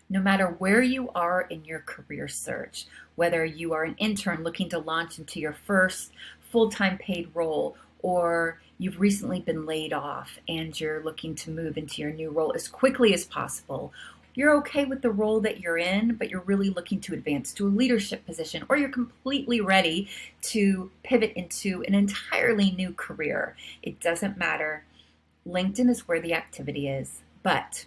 No matter where you are in your career search, whether you are an intern looking to launch into your first full-time paid role, or you've recently been laid off and you're looking to move into your new role as quickly as possible, you're okay with the role that you're in, but you're really looking to advance to a leadership position, or you're completely ready to pivot into an entirely new career. It doesn't matter. LinkedIn is where the activity is, but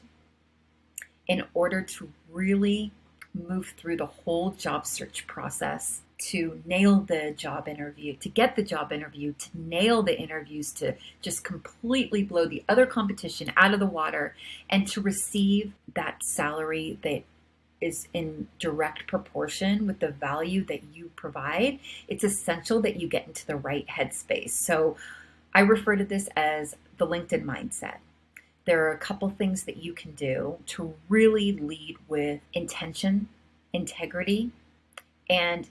in order to really move through the whole job search process, to nail the job interview, to get the job interview, to nail the interviews, to just completely blow the other competition out of the water, and to receive that salary that is in direct proportion with the value that you provide, it's essential that you get into the right headspace. So I refer to this as the LinkedIn mindset. There are a couple things that you can do to really lead with intention, integrity, and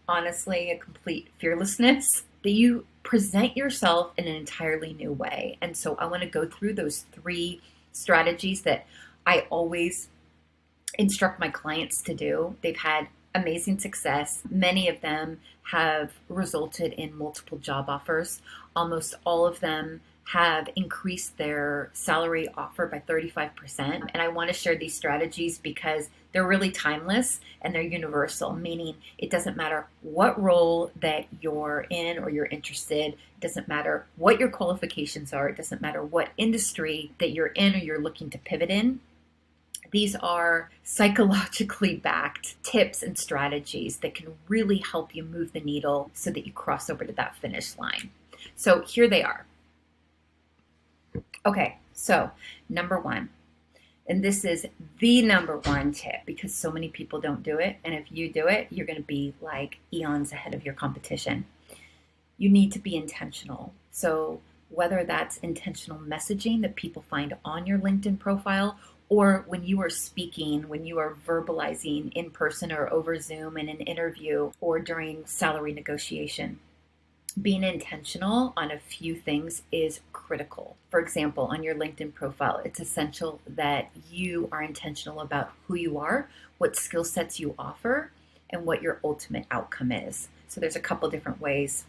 honestly, a complete fearlessness, that you present yourself in an entirely new way. And so I want to go through those three strategies that I always instruct my clients to do. They've had amazing success. Many of them have resulted in multiple job offers. Almost all of them have increased their salary offer by 35%. And I want to share these strategies because they're really timeless and they're universal, meaning it doesn't matter what role that you're in or you're interested. It doesn't matter what your qualifications are. It doesn't matter what industry that you're in or you're looking to pivot in. These are psychologically backed tips and strategies that can really help you move the needle so that you cross over to that finish line. So here they are. Okay, so number one, and this is the number one tip because so many people don't do it. And if you do it, you're going to be like eons ahead of your competition. You need to be intentional. So whether that's intentional messaging that people find on your LinkedIn profile, or when you are speaking, when you are verbalizing in person or over Zoom in an interview or during salary negotiation, being intentional on a few things is critical. For example, on your LinkedIn profile, it's essential that you are intentional about who you are, what skill sets you offer, and what your ultimate outcome is. So there's a couple different ways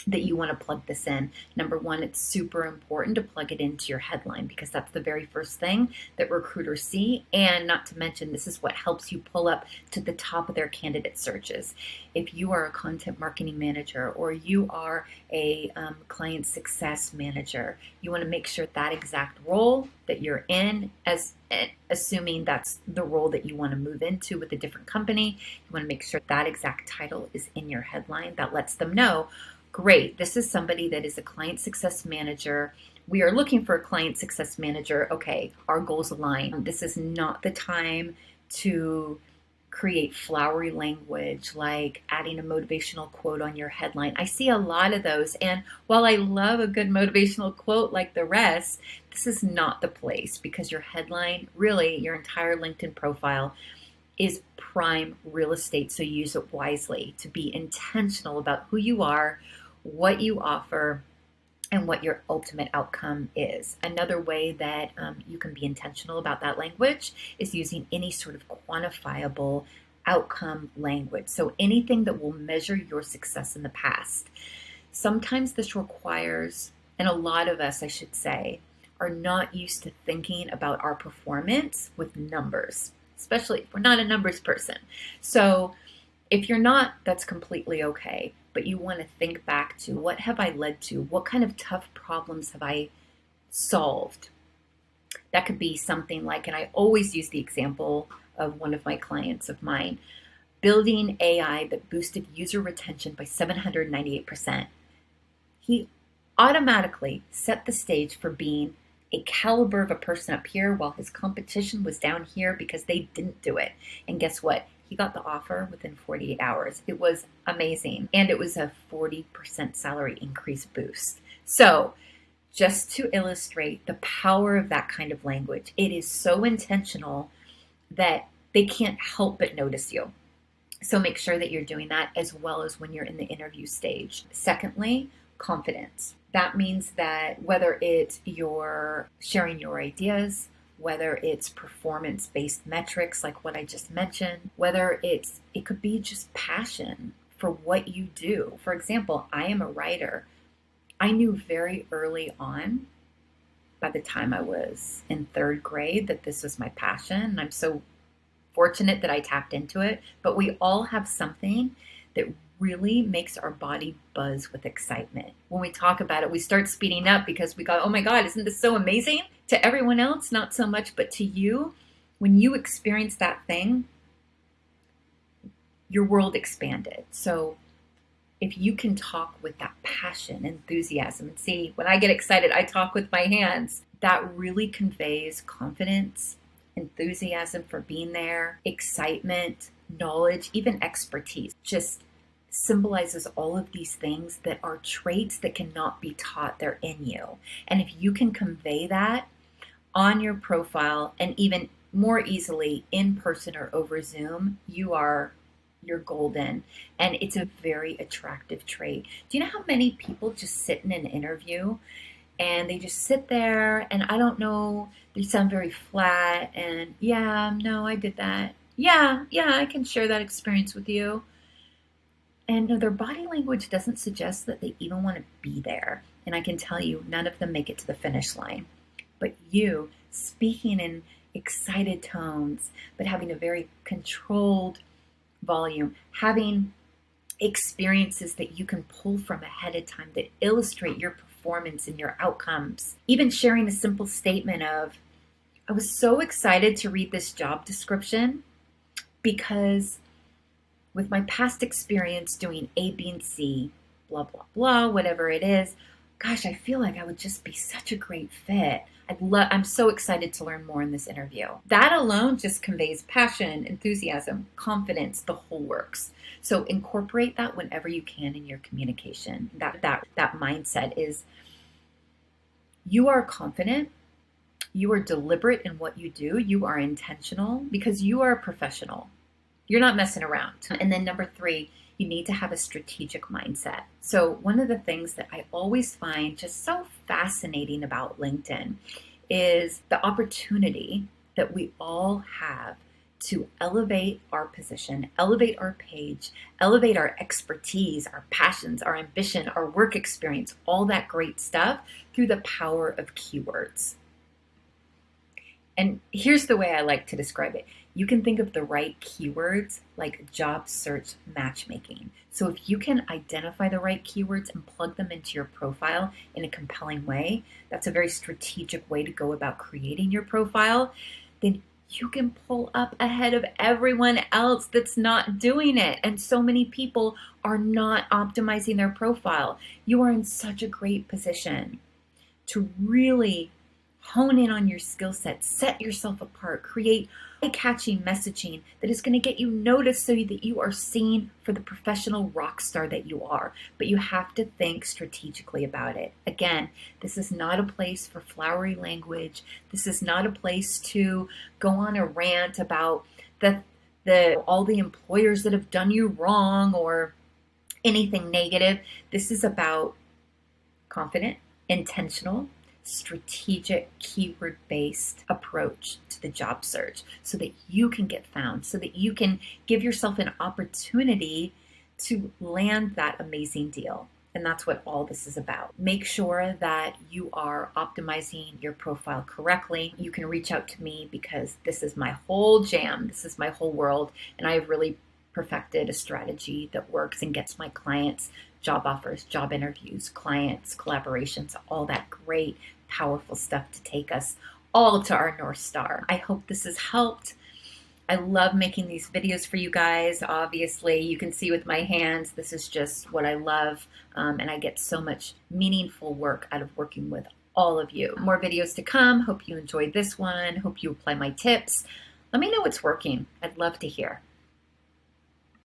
that you want to plug this in. Number one, it's super important to plug it into your headline because that's the very first thing that recruiters see. And not to mention, this is what helps you pull up to the top of their candidate searches. If you are a content marketing manager or you are a client success manager, you want to make sure that exact role that you're in, assuming that's the role that you want to move into with a different company, you want to make sure that exact title is in your headline. That lets them know, great, this is somebody that is a client success manager. We are looking for a client success manager. Okay, our goals align. This is not the time to create flowery language like adding a motivational quote on your headline. I see a lot of those. And while I love a good motivational quote like the rest, this is not the place because your headline, really your entire LinkedIn profile, is prime real estate. So use it wisely to be intentional about who you are, what you offer, and what your ultimate outcome is. Another way that you can be intentional about that language is using any sort of quantifiable outcome language. So anything that will measure your success in the past. Sometimes this requires, and a lot of us, I should say, are not used to thinking about our performance with numbers, especially if we're not a numbers person. So if you're not, that's completely okay. But you want to think back to, what have I led to? What kind of tough problems have I solved? That could be something like, and I always use the example of one of my clients of mine, building AI that boosted user retention by 798%. He automatically set the stage for being a caliber of a person up here while his competition was down here because they didn't do it. And guess what? He got the offer within 48 hours. It was amazing. And it was a 40% salary increase boost. So just to illustrate the power of that kind of language, it is so intentional that they can't help but notice you. So make sure that you're doing that as well as when you're in the interview stage. Secondly, confidence. That means that whether it's you're sharing your ideas, whether it's performance-based metrics like what I just mentioned, whether it could be just passion for what you do. For example, I am a writer. I knew very early on, by the time I was in third grade, that this was my passion. And I'm so fortunate that I tapped into it. But we all have something that really makes our body buzz with excitement. When we talk about it, we start speeding up because we go, oh my God, isn't this so amazing? To everyone else, not so much, but to you, when you experience that thing, your world expanded. So if you can talk with that passion, enthusiasm, and see, when I get excited, I talk with my hands, that really conveys confidence, enthusiasm for being there, excitement, knowledge, even expertise. Just symbolizes all of these things that are traits that cannot be taught. They're in you. And if you can convey that on your profile, and even more easily in person or over Zoom, you're golden. And it's a very attractive trait. Do you know how many people just sit in an interview and they just sit there and I don't know, they sound very flat and yeah, no, I did that. Yeah, I can share that experience with you. And no, their body language doesn't suggest that they even want to be there. And I can tell you, none of them make it to the finish line. But you, speaking in excited tones, but having a very controlled volume, having experiences that you can pull from ahead of time that illustrate your performance and your outcomes. Even sharing a simple statement of, I was so excited to read this job description because with my past experience doing A, B, and C, blah, blah, blah, whatever it is, gosh, I feel like I would just be such a great fit. I'm so excited to learn more in this interview. That alone just conveys passion, enthusiasm, confidence, the whole works. So incorporate that whenever you can in your communication. That mindset is, you are confident, you are deliberate in what you do, you are intentional because you are a professional. You're not messing around. And then number 3, you need to have a strategic mindset. So one of the things that I always find just so fascinating about LinkedIn is the opportunity that we all have to elevate our position, elevate our page, elevate our expertise, our passions, our ambition, our work experience, all that great stuff through the power of keywords. And here's the way I like to describe it. You can think of the right keywords like job search matchmaking. So if you can identify the right keywords and plug them into your profile in a compelling way, that's a very strategic way to go about creating your profile, then you can pull up ahead of everyone else that's not doing it. And so many people are not optimizing their profile. You are in such a great position to really hone in on your skill set, set yourself apart, create eye-catching messaging that is going to get you noticed so that you are seen for the professional rock star that you are. But you have to think strategically about it. Again, this is not a place for flowery language. This is not a place to go on a rant about all the employers that have done you wrong or anything negative. This is about confident, intentional, strategic, keyword-based approach to the job search so that you can get found, so that you can give yourself an opportunity to land that amazing deal. And that's what all this is about. Make sure that you are optimizing your profile correctly. You can reach out to me because this is my whole jam. This is my whole world. And I have really perfected a strategy that works and gets my clients job offers, job interviews, clients, collaborations, all that great, powerful stuff to take us all to our North Star. I hope this has helped. I love making these videos for you guys. Obviously, you can see with my hands, this is just what I love. And I get so much meaningful work out of working with all of you. More videos to come. Hope you enjoyed this one. Hope you apply my tips. Let me know what's working. I'd love to hear.